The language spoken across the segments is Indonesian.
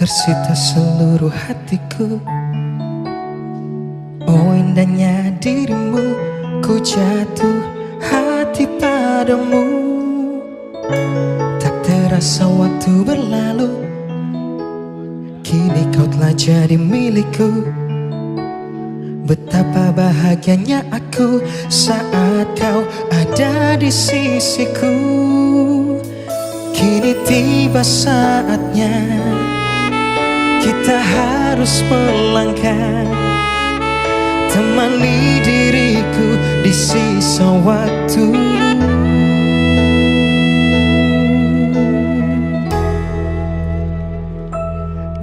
tersita seluruh hatiku. Oh indahnya dirimu, ku jatuh hati padamu. Tak terasa waktu berlalu, kini kau telah jadi milikku. Betapa bahagianya aku saat kau ada di sisiku. Kini tiba saatnya kita harus melangkah, temani diriku di sisa waktu.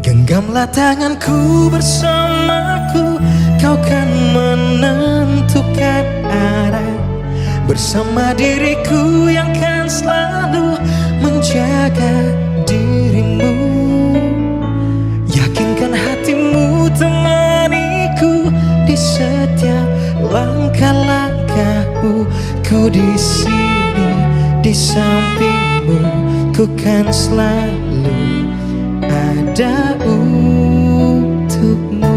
Genggamlah tanganku bersamaku, kau kan menentukan arah. Bersama diriku yang kan selalu menjaga dirimu. Yakinkan hatimu temaniku di setiap langkah-langkahku. Ku di sini di sampingmu, ku kan selalu ada untukmu.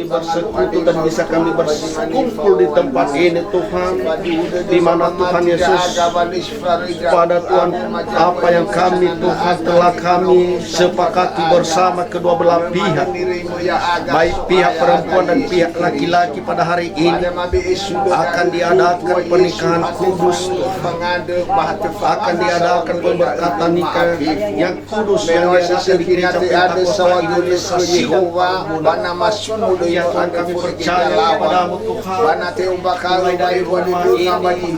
Bersekutu dan bisa kami berkumpul di tempat ini Tuhan, di mana Tuhan Yesus pada Tuhan apa yang kami Tuhan telah kami sepakati bersama kedua belah pihak, baik pihak perempuan dan pihak laki-laki pada hari ini akan diadakan pernikahan kudus, akan diadakan pemberkatan nikah yang kudus yang diadakan di gereja Pentakosta Indonesia yang Tuhan kami percaya kepadamu Tuhan. Mulai dari rumah ini,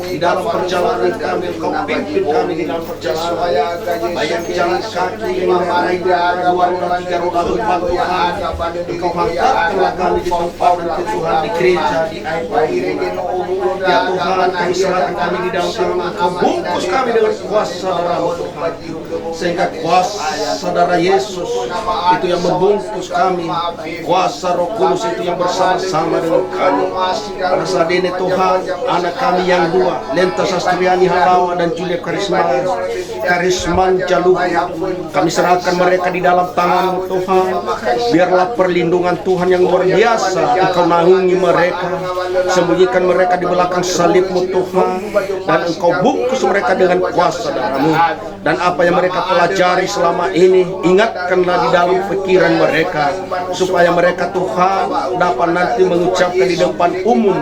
di dalam perjalanan kami, Engkau pimpin kami di dalam perjalanan, baik jalan kaki, naik dua roda, tiga roda, empat Tuhan. Engkau hantarkanlah kami di tempat nanti Tuhan, di gereja, di air. Ya Tuhan, kami serahkan kami di dalam tangan Engkau, bungkus kami dengan kuasa darah-Mu Tuhan, sehingga kuasa darah Yesus itu yang membungkus kami, kuasa Roh Kudus itu yang bersama-sama dengan kami. Pada saat ini Tuhan, anak kami yang dua, Lenta Sastriani Halawa dan Julia Karisman Jaluhu, kami serahkan mereka di dalam tangan Tuhan. Biarlah perlindungan Tuhan yang luar biasa Engkau naungi mereka, sembunyikan mereka di belakang salib-Mu Tuhan, dan Engkau bungkus mereka dengan kuasa darah-Mu. Dan apa yang mereka pelajari selama ini, ingatkanlah di dalam pikiran mereka, supaya supaya mereka Tuhan dapat nanti mengucapkan di depan umum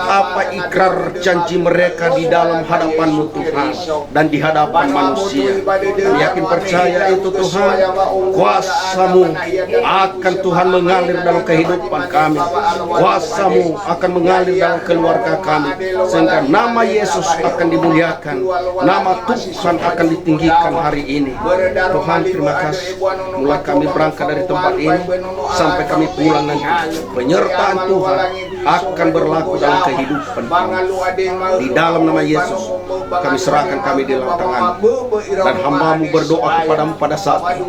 apa ikrar janji mereka di dalam hadapan-Mu Tuhan dan di hadapan manusia. Kami yakin percaya itu Tuhan, kuasa-Mu akan Tuhan mengalir dalam kehidupan kami, kuasa-Mu akan mengalir dalam keluarga kami, sehingga nama Yesus akan dimuliakan, nama Tuhan akan ditinggikan hari ini. Tuhan, terima kasih. Mulai kami berangkat dari tempat ini sampai kami pulang nanti, penyertaan Tuhan akan berlaku dalam kehidupan kami. Di dalam nama Yesus kami serahkan kami di dalam tangan, dan hamba-Mu berdoa kepadamu pada saat ini.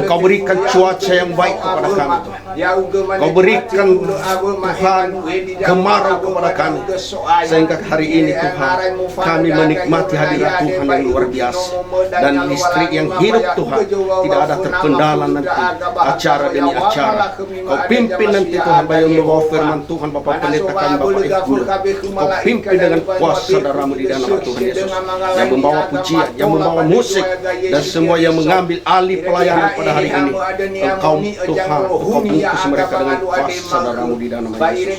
Engkau berikan cuaca yang baik kepada kami Tuhan. Engkau berikan Tuhan kemarau kepada kami, sehingga hari ini Tuhan kami menikmati hadirat Tuhan yang luar biasa, dan listrik yang hidup Tuhan tidak ada terkendala nanti acara demi acara. Kau pimpin nanti Tuhan bayang membawa firman Tuhan Bapak Pendeta kami Bapak Ibu. Kau pimpin dengan kuasa darah-Mu di dalam nama Tuhan Yesus, yang membawa pujian, yang membawa musik, dan semua yang mengambil alih pelayanan pada hari ini. Engkau Tuhan, Engkau bungkus mereka dengan kuasa darah-Mu di dalam nama Yesus.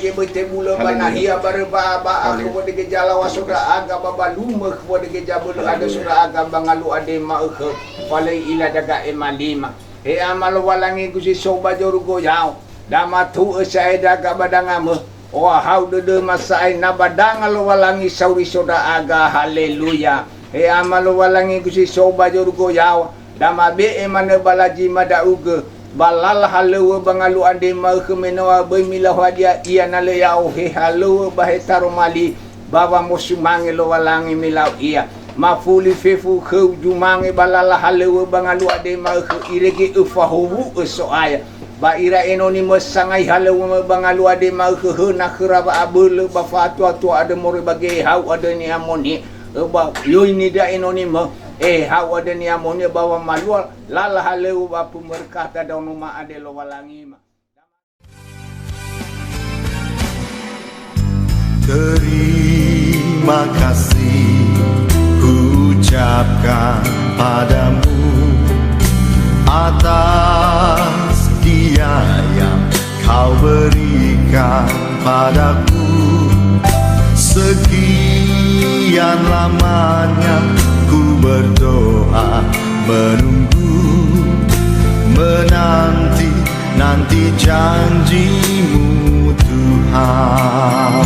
He amal walangi kusi soba jorugo yao dama tu esai daga badangame o hau de masai na badanga lo walangi sauri soda aga haleluya. He amal walangi kusi soba jorugo yao dama be emane balaji mada uge balal halewa bangalu ande ma kemenoa be milah wadia ia nale yao he halewa bahetaro mali baba mosumange lo walangi milau ia mafuli fefu kheu jumange balala halewa bangalu ade ma irege ufahu soaya ba ira enoni mesangai halewa bangalu ade ma hena khiraba abul ba fatwa tu ade more bage hau ade ni amoni ba yo ini da enoni ma hau ade ni amoni bawa malu lala halewa ba pemerkata da ma ade lo walangi ma. Terima kasih ucapkan padamu atas dia yang Kau berikan padaku. Sekian lamanya ku berdoa, menunggu, menanti janji-Mu Tuhan.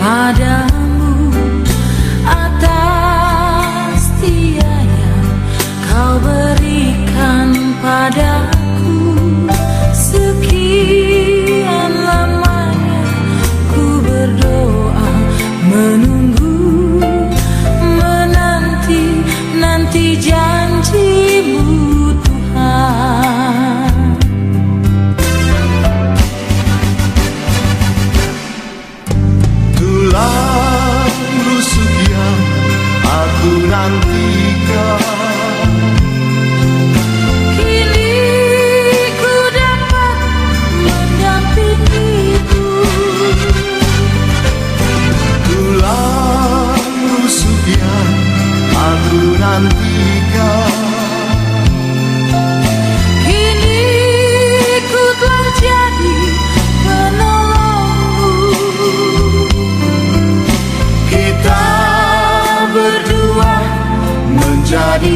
Padamu atas dia yang Kau berikan padaku. Sekian lamanya ku berdoa, menunggu, menanti janji-Mu Tuhan. Tulang rusuk yang aku nantikan, kini ku dapat mendampingi-Mu. tulang rusuk yang aku nantikan, Kini ku telah jadi penolong-Mu. kita berdua menjadi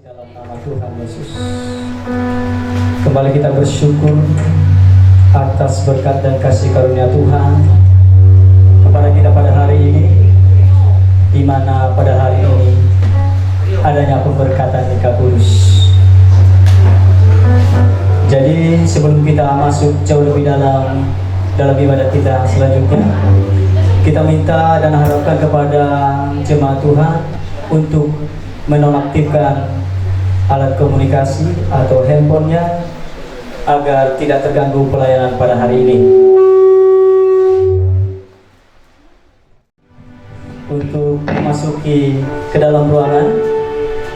Dalam nama Tuhan Yesus, kembali kita bersyukur atas berkat dan kasih karunia Tuhan kepada kita pada hari ini, di mana pada hari ini adanya pemberkatan nikah kudus. Jadi sebelum kita masuk jauh lebih dalam ibadat kita selanjutnya, kita minta dan harapkan kepada jemaat Tuhan untuk menonaktifkan alat komunikasi atau handphonenya agar tidak terganggu pelayanan pada hari ini. Untuk memasuki ke dalam ruangan,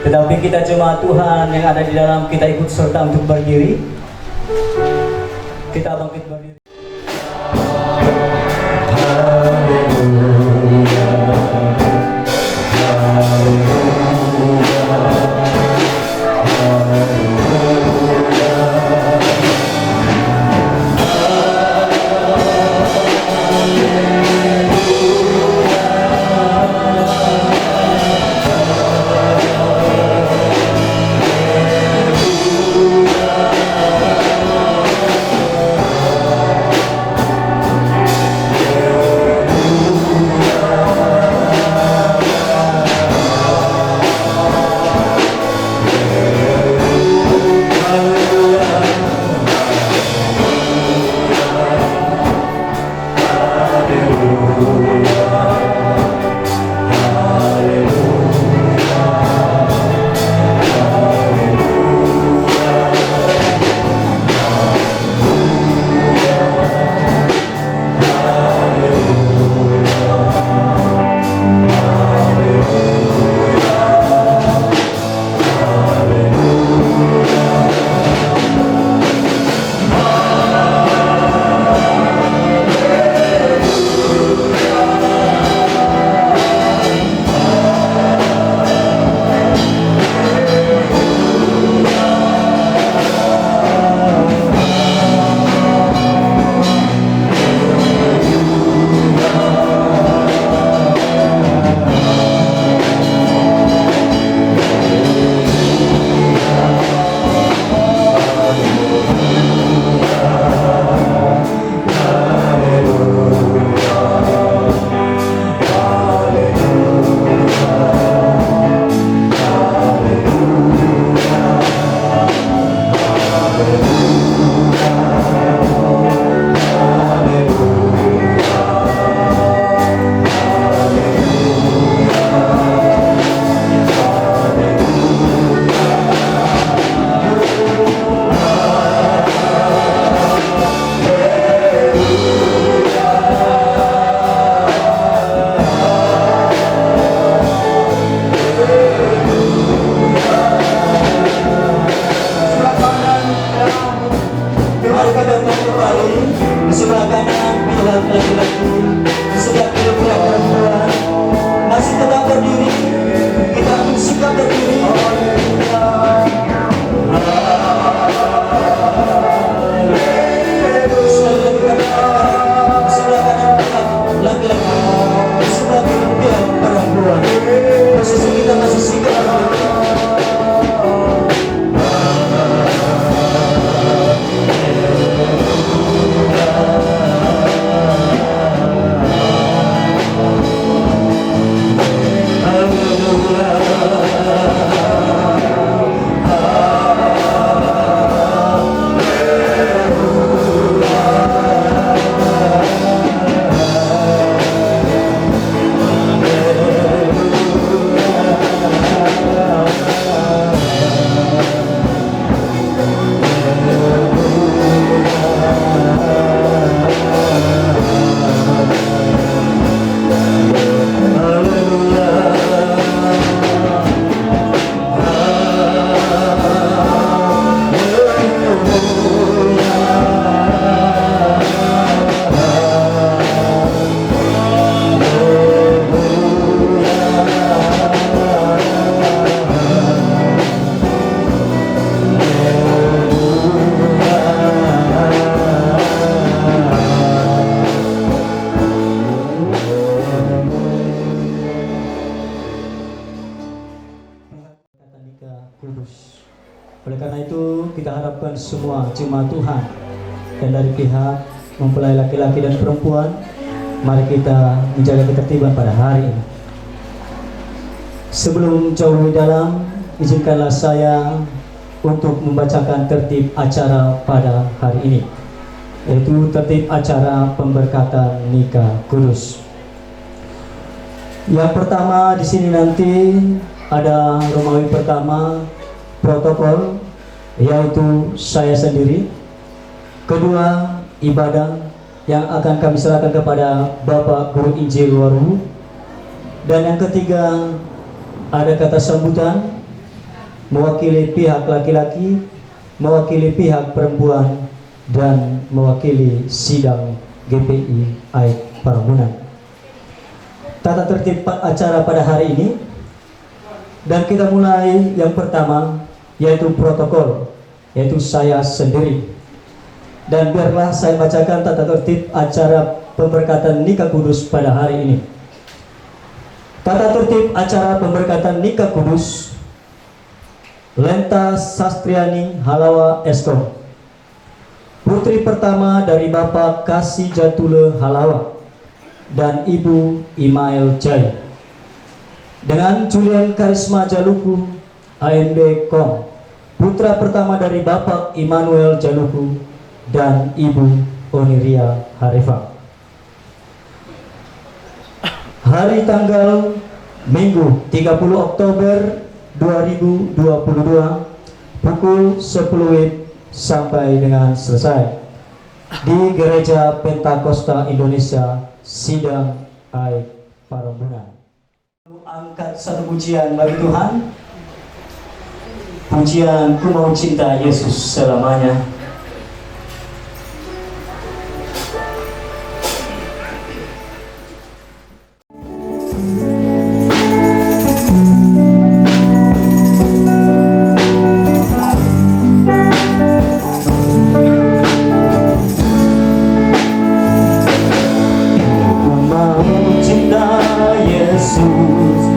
tetapi kita jemaat Tuhan yang ada di dalam, kita ikut serta untuk berdiri. Kita bangkit berdiri. semua jemaat Tuhan dan dari pihak mempelai laki-laki dan perempuan, mari kita menjaga ketertiban pada hari ini. Sebelum jauh lebih dalam, izinkanlah saya untuk membacakan tertib acara pada hari ini, yaitu tertib acara pemberkatan nikah kudus. Yang pertama di sini nanti ada Romawi pertama, protokol, yaitu saya sendiri. Kedua, ibadah yang akan kami serahkan kepada Bapak Guru Injil Waru. Dan yang ketiga, ada kata sambutan mewakili pihak laki-laki, mewakili pihak perempuan, dan mewakili sidang GPI AIK Parambunan. Tata tertib acara pada hari ini, dan kita mulai yang pertama, yaitu protokol, yaitu saya sendiri. Dan biarlah saya bacakan tata tertib acara pemberkatan nikah kudus pada hari ini. Tata tertib acara pemberkatan nikah kudus, Lenta Sastriani Halawa Eskom, putri pertama dari Bapak Kasih Jatule Halawa dan Ibu Imael Jai, dengan Julian Karisma Jaluku AMB Kom, putra pertama dari Bapak Immanuel Jaluku dan Ibu Oniria Harifa. Hari tanggal Minggu 30 Oktober 2022 pukul 10 WIB sampai dengan selesai di Gereja Pentakosta Indonesia Sidang AIK Parambunan. Angkat satu pujian bagi Tuhan. Pujian Ku Mau Cinta Yesus Selamanya. Yesus,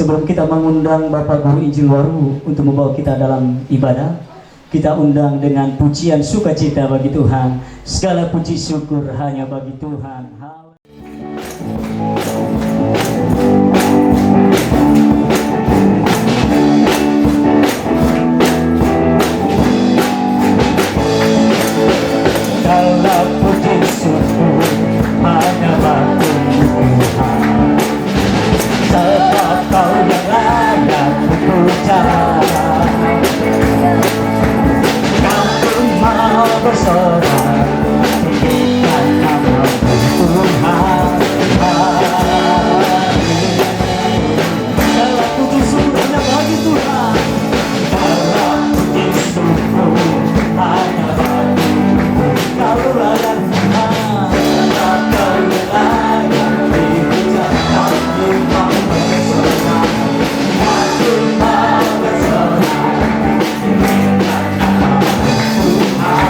sebelum kita mengundang Bapak Guru Injil Waru untuk membawa kita dalam ibadah, kita undang dengan pujian sukacita bagi Tuhan. Segala puji syukur hanya bagi Tuhan. Segala puji syukur hanya bagi Tuhan. Sebab Kau yang layak puja. Kau mau bersorak, tinggikan nama Tuhan. Segala puji syukur hanya bagi Tuhan. Segala puji syukur hanya bagi Tuhan. Kau layak Tuhan, Kau layak dipuja. Kau mau bersorak, Kau mau bersorak, tinggikan nama Tuhan.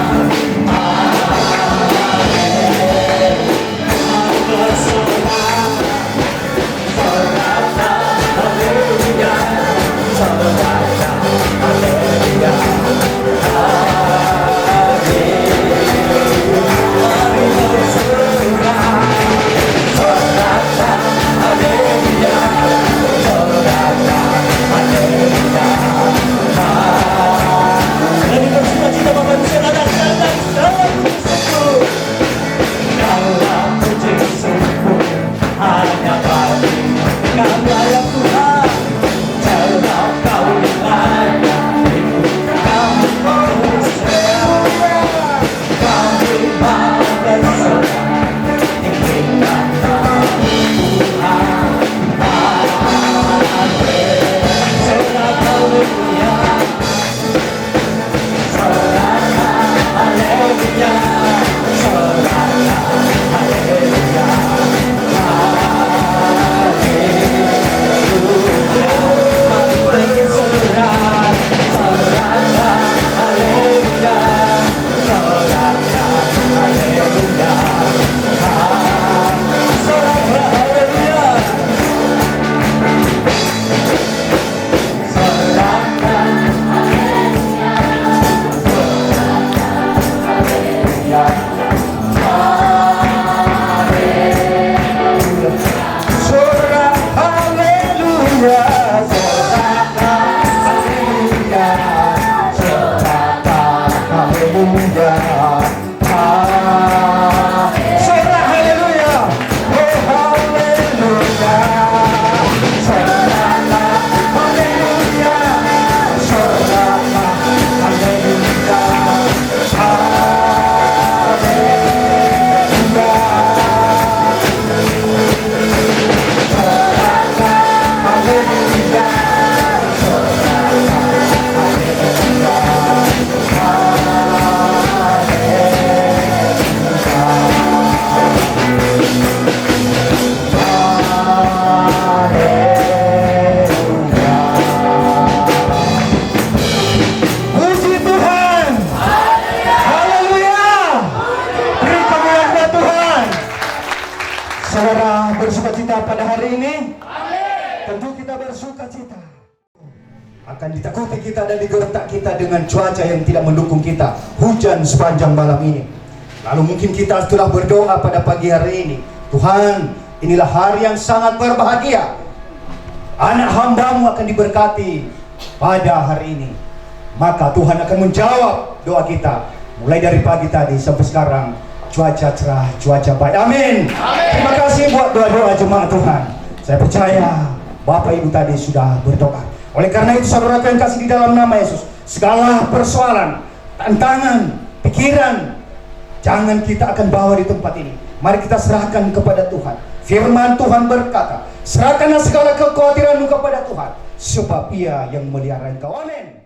Saudara bersukacita pada hari ini? Tentu kita bersukacita. Akan ditakuti kita dan digertak kita dengan cuaca yang tidak mendukung kita, hujan sepanjang malam ini. Lalu mungkin kita telah berdoa pada pagi hari ini, Tuhan, inilah hari yang sangat berbahagia. Anak hambamu akan diberkati pada hari ini. Maka Tuhan akan menjawab doa kita. Mulai dari pagi tadi sampai sekarang, cuaca cerah, cuaca baik. Amin. Terima kasih buat doa-doa jemaat Tuhan. Saya percaya Bapak Ibu tadi sudah berdoa. Oleh karena itu saudara yang kasih di dalam nama Yesus, segala persoalan, tantangan, pikiran, jangan kita akan bawa di tempat ini. Mari kita serahkan kepada Tuhan. Firman Tuhan berkata, serahkanlah segala kekhawatiranmu kepada Tuhan, sebab Ia yang memelihara engkau. Amin.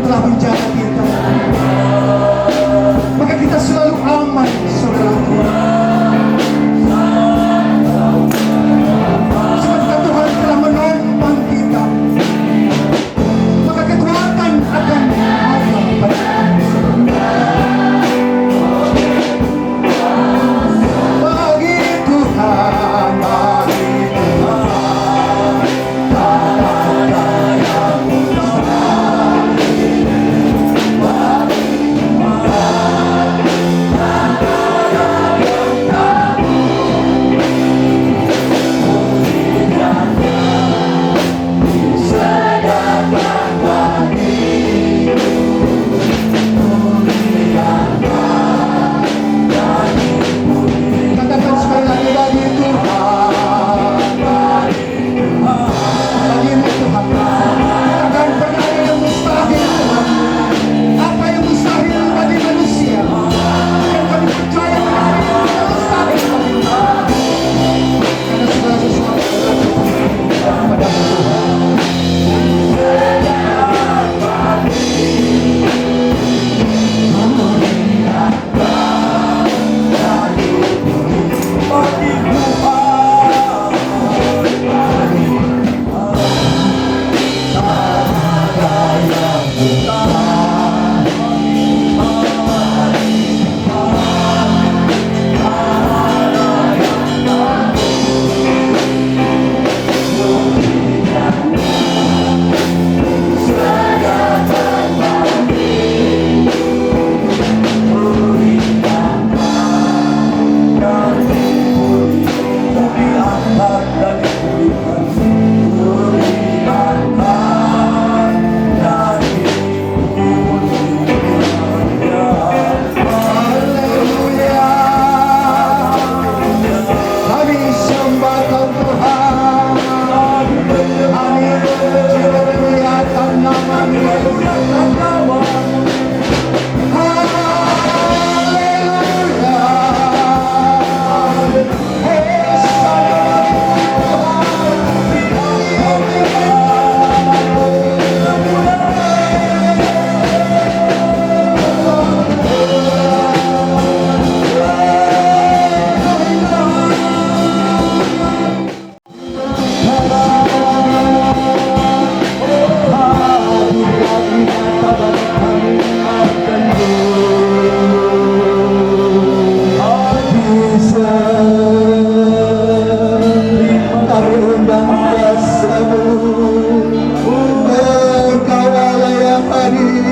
telah menjaga kita, maka kita selalu aman, saudaraku. Sebab Tuhan telah menopang kita, maka kekuatan akan ada pada kita. Bagi Tuhan, bagi Tuhan, tanda yang katakan sekali lagi, bagi Tuhan, bagimu Tuhan. Takkan pernah ada yang mustahil, Tuhan. Apa yang mustahil bagi manusia, dan kami percaya apa yang mustahil bagi Tuhan. Karena segala sesuatu adalah kepadamu Tuhan. Kami sembah Kau Tuhan, kami puji memuliakan nama-Mu. Haleluya, kami undang kuasa-Mu, Engkau-Allah yang hadir.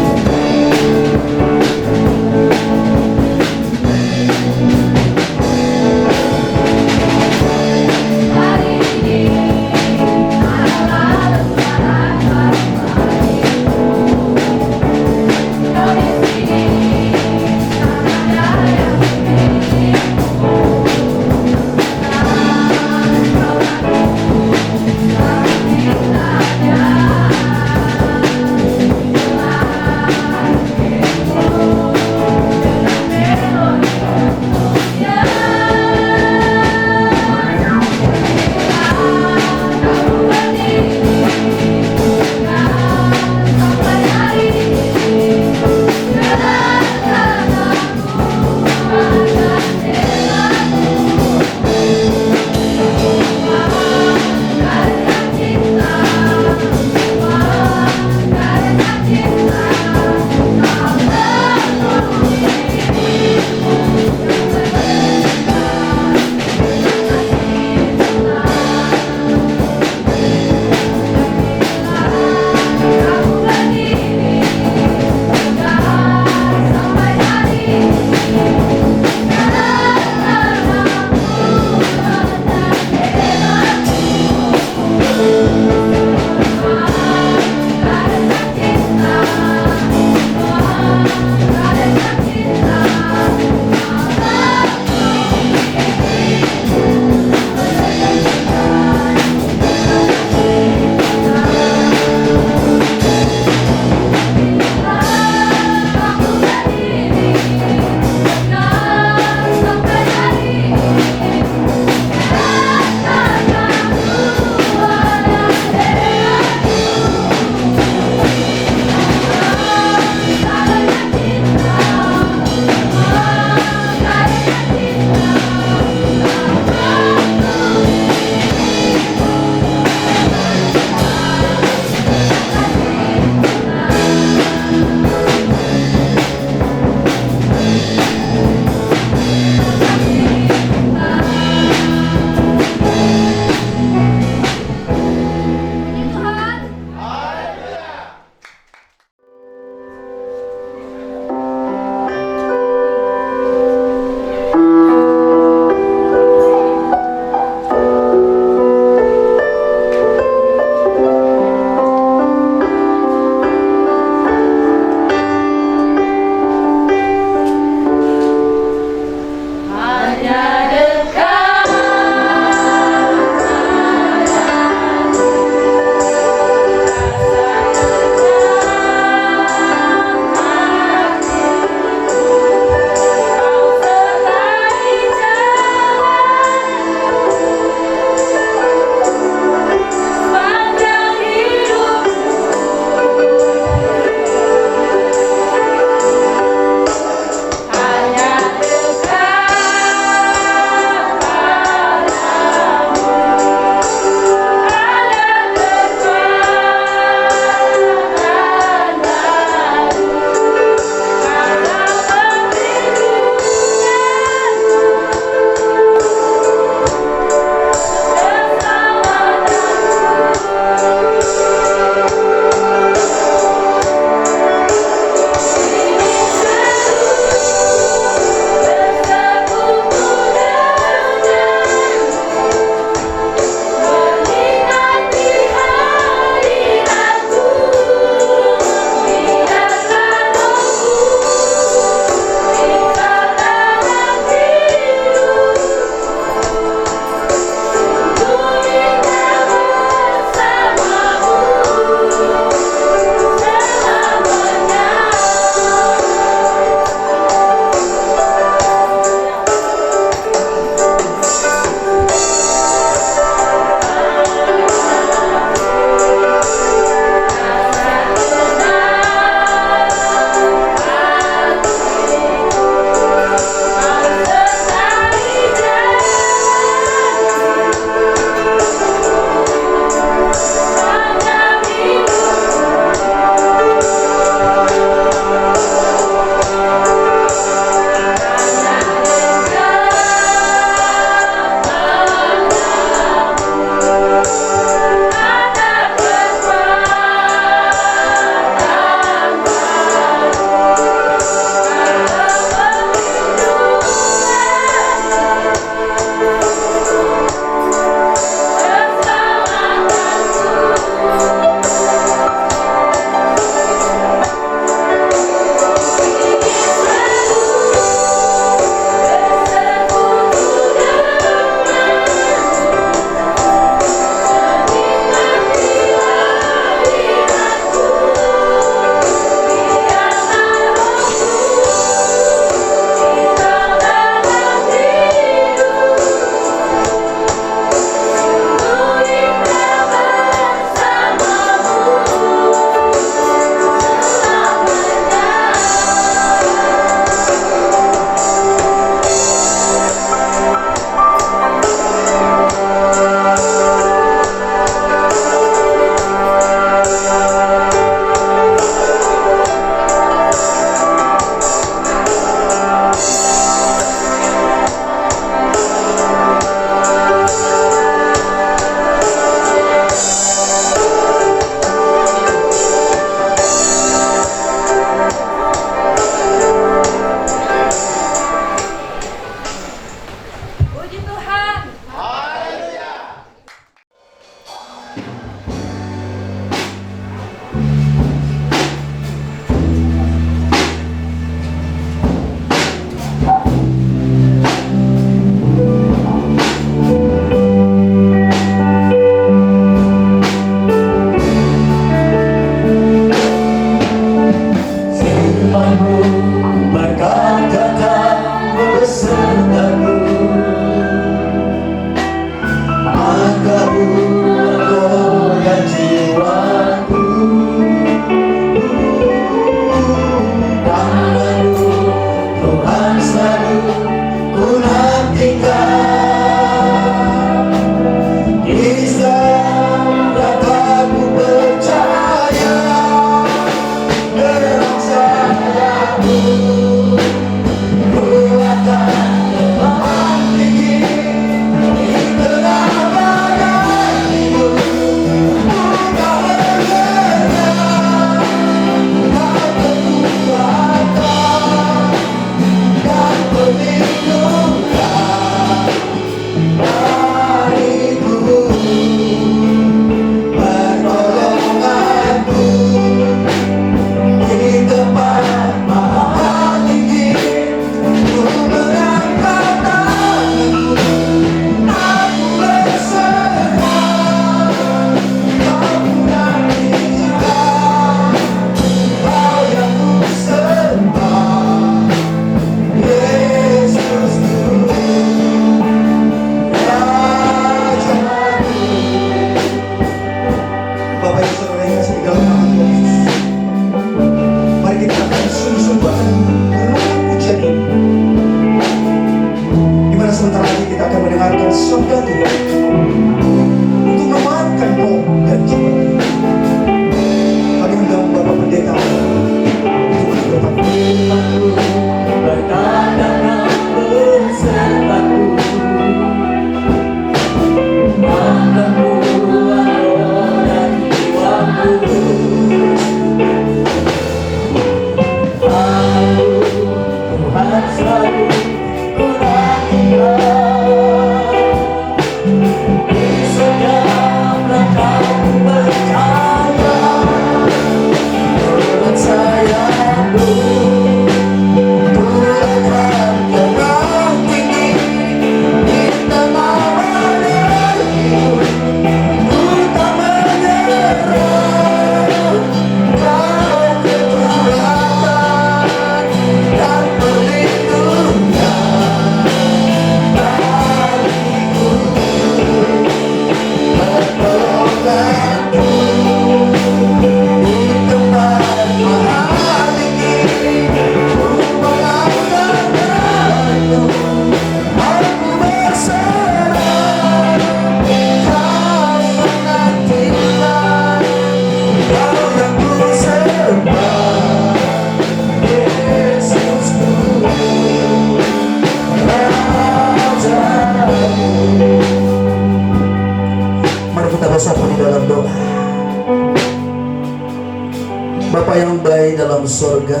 yang baik dalam surga,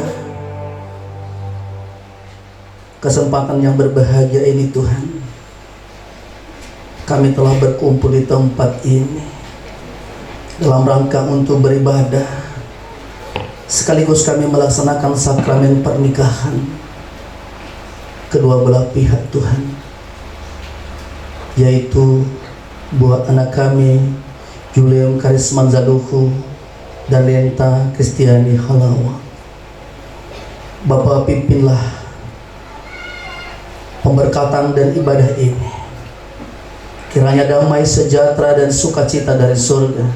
kesempatan yang berbahagia ini Tuhan, kami telah berkumpul di tempat ini dalam rangka untuk beribadah, sekaligus kami melaksanakan sakramen pernikahan kedua belah pihak Tuhan, yaitu buat anak kami Julium Karisman Zaluhu dan Lenta Kristiani Halawa. Bapa, pimpinlah pemberkatan dan ibadah ini, kiranya damai, sejahtera dan sukacita dari surga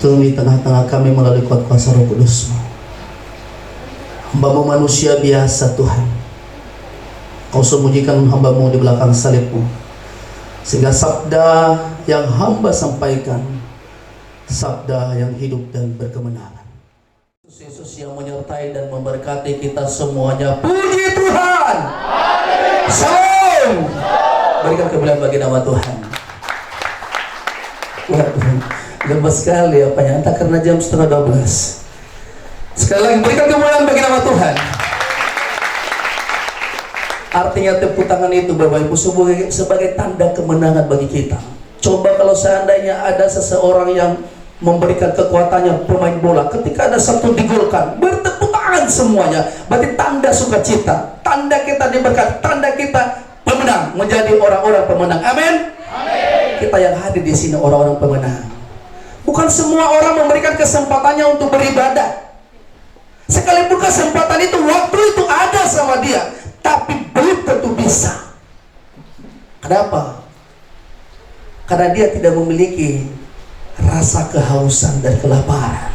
turun di tengah-tengah kami melalui kuat kuasa Roh Kudus-Mu. Hamba-Mu manusia biasa Tuhan, Kau sembunyikan hamba-Mu di belakang salib-Mu, sehingga sabda yang hamba sampaikan sabda yang hidup dan berkemenangan. Yesus yang menyertai dan memberkati kita semuanya. Puji Tuhan. Shalom. Berikan kemuliaan bagi nama Tuhan. Waduh, lemas sekali apanya, entah karena jam 11:30. Sekali lagi berikan kemuliaan bagi nama Tuhan. Artinya tepuk tangan itu Bapak Ibu sebagai tanda kemenangan bagi kita. Coba kalau seandainya ada seseorang yang memberikan kekuatannya pemain bola, ketika ada satu digolkan, bertepuk tangan semuanya, berarti tanda sukacita, tanda kita diberkati, tanda kita pemenang, menjadi orang-orang pemenang. Amin. Kita yang hadir di sini orang-orang pemenang. Bukan semua orang memberikan kesempatannya untuk beribadah. Sekalipun kesempatan itu, waktu itu ada sama dia, tapi belum tentu bisa. Kenapa? Karena dia tidak memiliki rasa kehausan dan kelaparan.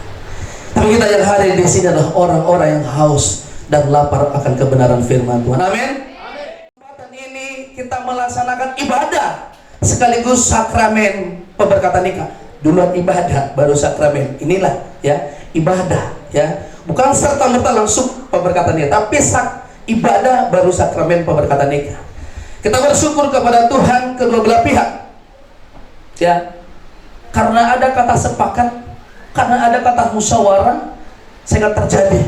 Tapi kita yang hadir di sini adalah orang-orang yang haus dan lapar akan kebenaran firman Tuhan. Amin. Kesempatan ini kita melaksanakan ibadah sekaligus sakramen pemberkatan nikah. Duluan ibadah baru sakramen. Inilah ya ibadah ya. Bukan serta-merta langsung pemberkatan nikah, tapi ibadah baru sakramen pemberkatan nikah. Kita bersyukur kepada Tuhan kedua belah pihak. Ya. Karena ada kata sepakat, karena ada kata musyawarah, sehingga terjadi.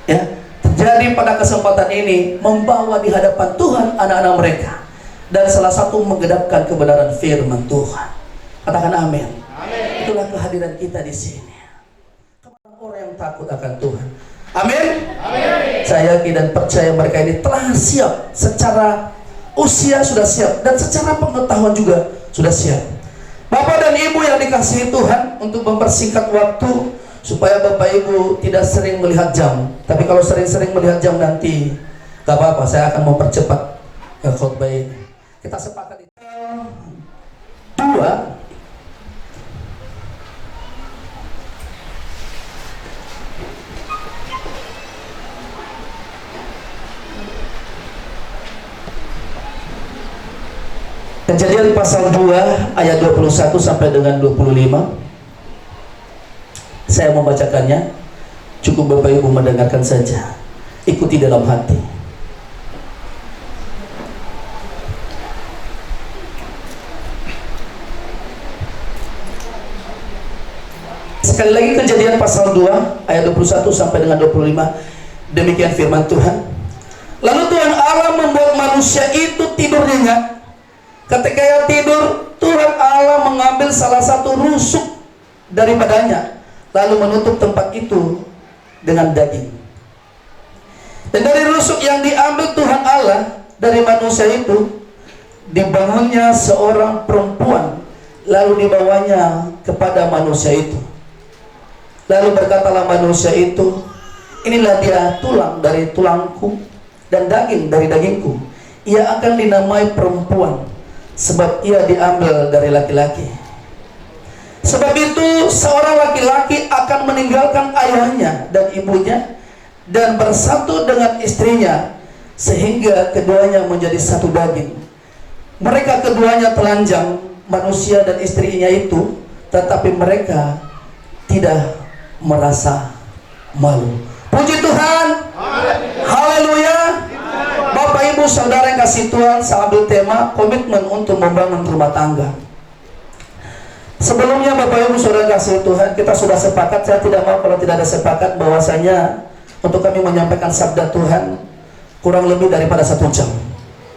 Ya, terjadi pada kesempatan ini membawa di hadapan Tuhan anak-anak mereka, dan salah satu menggedapkan kebenaran firman Tuhan. Katakan amin. Amin. Itulah kehadiran kita di sini. Orang yang takut akan Tuhan. Amin. Amin. Saya yakin dan percaya mereka ini telah siap, secara usia sudah siap dan secara pengetahuan juga sudah siap. Bapak dan Ibu yang dikasihi Tuhan, untuk mempersingkat waktu supaya Bapak Ibu tidak sering melihat jam. Tapi kalau sering-sering melihat jam nanti gak apa-apa, saya akan mempercepat khotbah ini. Kita sepakat itu 2. Kejadian pasal 2 ayat 21 sampai dengan 25. Saya membacakannya, cukup Bapak Ibu mendengarkan saja, ikuti dalam hati. Sekali lagi, Kejadian pasal 2 ayat 21 sampai dengan 25. Demikian firman Tuhan. Lalu Tuhan Allah membuat manusia itu tidur nyenyak. Ketika ia tidur, Tuhan Allah mengambil salah satu rusuk daripadanya, lalu menutup tempat itu dengan daging. Dan dari rusuk yang diambil Tuhan Allah dari manusia itu, dibangunnya seorang perempuan, lalu dibawanya kepada manusia itu. Lalu berkatalah manusia itu, inilah dia tulang dari tulangku dan daging dari dagingku. Ia akan dinamai perempuan, sebab ia diambil dari laki-laki. Sebab itu seorang laki-laki akan meninggalkan ayahnya dan ibunya dan bersatu dengan istrinya, sehingga keduanya menjadi satu daging. Mereka keduanya telanjang, manusia dan istrinya itu, tetapi mereka tidak merasa malu. Puji Tuhan. Haleluya. Bapak Ibu Saudara yang kasih Tuhan, saya ambil tema komitmen untuk membangun rumah tangga. Sebelumnya Bapak Ibu Saudara kasih Tuhan, kita sudah sepakat, saya tidak mau kalau tidak ada sepakat bahwasanya untuk kami menyampaikan sabda Tuhan kurang lebih daripada 1 jam,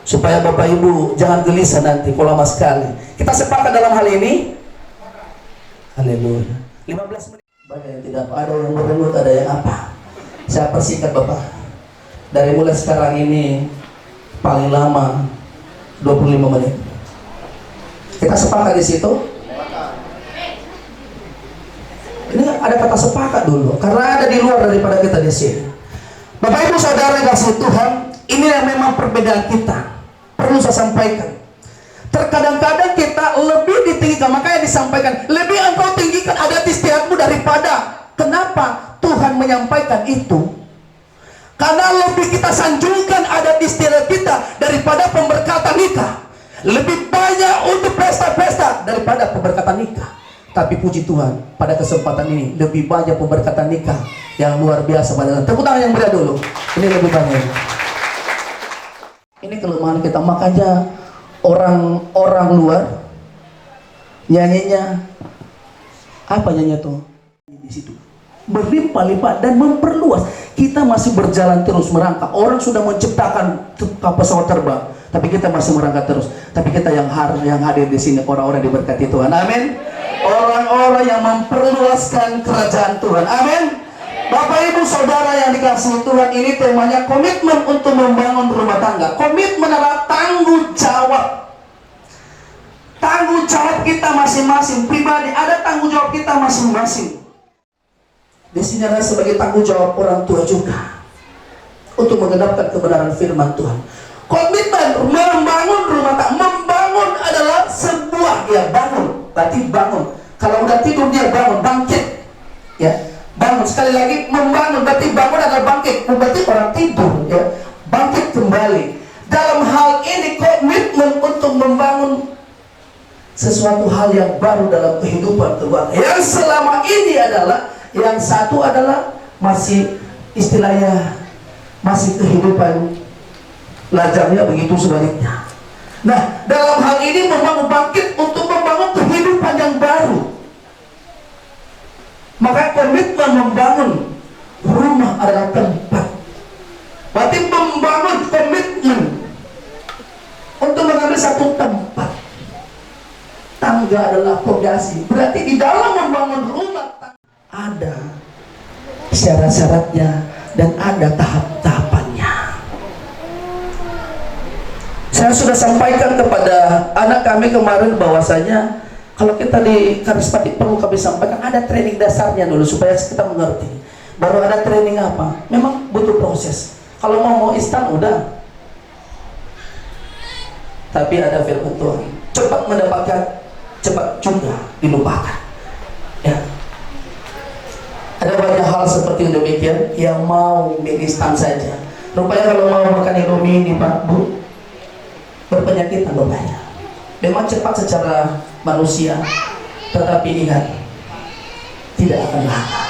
supaya Bapak Ibu jangan gelisah nanti kalau lama sekali. Kita sepakat dalam hal ini. Haleluya. 15 menit. Banyak yang tidak ada yang merenggut, ada yang apa. Saya persingkat Bapak. Dari mulai sekarang ini paling lama 25 menit. Kita sepakat di situ. Ini ada kata sepakat dulu, karena ada di luar daripada kita di sini. Bapak Ibu Saudara kasih Tuhan, ini yang memang perbedaan kita. Perlu saya sampaikan. Terkadang-kadang kita lebih ditinggikan, makanya disampaikan, lebih engkau tinggikan adat istiadatmu daripada. Kenapa Tuhan menyampaikan itu? Karena lebih kita sanjungkan adat istiadat kita daripada pemberkatan nikah. Lebih banyak untuk pesta-pesta daripada pemberkatan nikah. Tapi puji Tuhan, pada kesempatan ini lebih banyak pemberkatan nikah yang luar biasa. Tepuk tangan yang meriah dulu. Ini lebih banyak. Ini kelemahan kita, makanya orang luar nyanyinya apa nyanyinya tuh di situ berlimpah-limpah dan memperluas. Kita masih berjalan terus merangkak. Orang sudah menciptakan pesawat terbang, tapi kita masih merangkak terus. Tapi kita yang hadir di sini orang-orang diberkati Tuhan. Amin. Orang-orang yang memperluaskan kerajaan Tuhan. Amin. Bapak Ibu Saudara yang dikasihi Tuhan, ini temanya komitmen untuk membangun rumah tangga. Komitmen adalah tanggung jawab. Tanggung jawab kita masing-masing pribadi, ada tanggung jawab kita masing-masing. Di sini adalah sebagai tanggung jawab orang tua juga untuk menggenapkan kebenaran firman Tuhan. Komitmen membangun rumah tangga. Membangun adalah sebuah, ya bangun, berarti bangun. Kalau udah tidur dia bangun, bangkit, ya bangun. Sekali lagi membangun, berarti bangun adalah bangkit, berarti orang tidur, ya bangkit kembali. Dalam hal ini komitmen untuk membangun sesuatu hal yang baru dalam kehidupan keluarga. Yang selama ini adalah, yang satu adalah masih istilahnya masih kehidupan lajangnya, begitu sebaliknya. Nah, dalam hal ini membangun bangkit untuk membangun kehidupan yang baru. Maka komitmen membangun rumah adalah tempat. Berarti membangun komitmen untuk mengambil satu tempat. Tangga adalah fondasi. Berarti di dalam membangun rumah tangga ada syarat-syaratnya dan ada tahap-tahapannya. Saya sudah sampaikan kepada anak kami kemarin bahwasanya kalau kita di karismatik perlu kami sampaikan ada training dasarnya dulu supaya kita mengerti. Baru ada training apa? Memang butuh proses. Kalau mau instan udah. Tapi ada firman Tuhan. Cepat mendapatkan, cepat juga dilupakan. Ya. Ada banyak hal seperti demikian yang mau instan saja. Rupanya kalau mau makan Indomie ini Pak Bu, berpenyakitan banyak. Memang cepat secara manusia, tetapi ingat, tidak akan lama.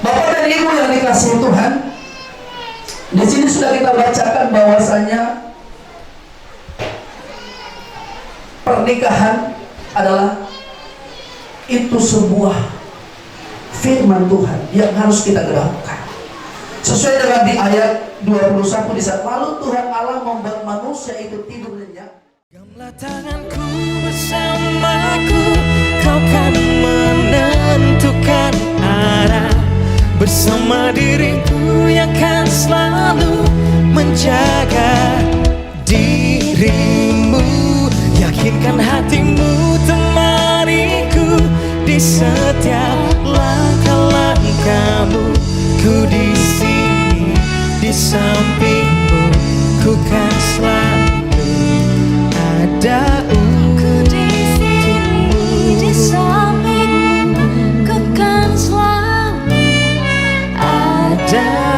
Bapak dan Ibu yang dikasihi Tuhan, di sini sudah kita bacakan bahwasanya pernikahan adalah itu sebuah firman Tuhan yang harus kita gerakkan. Sesuai dengan di ayat 21 di saat lalu Tuhan Allah membuat manusia itu tidur nyenyak. Genggamlah tanganku bersamaku, kau kan menentukan arah. Bersama diriku yang kan selalu menjaga dirimu. Yakinkan hatimu temaniku di setiap langkah-langkahmu. Ku di sini di sampingmu, ku kan selalu ada Ku di sini di sampingmu, ku kan selalu ada.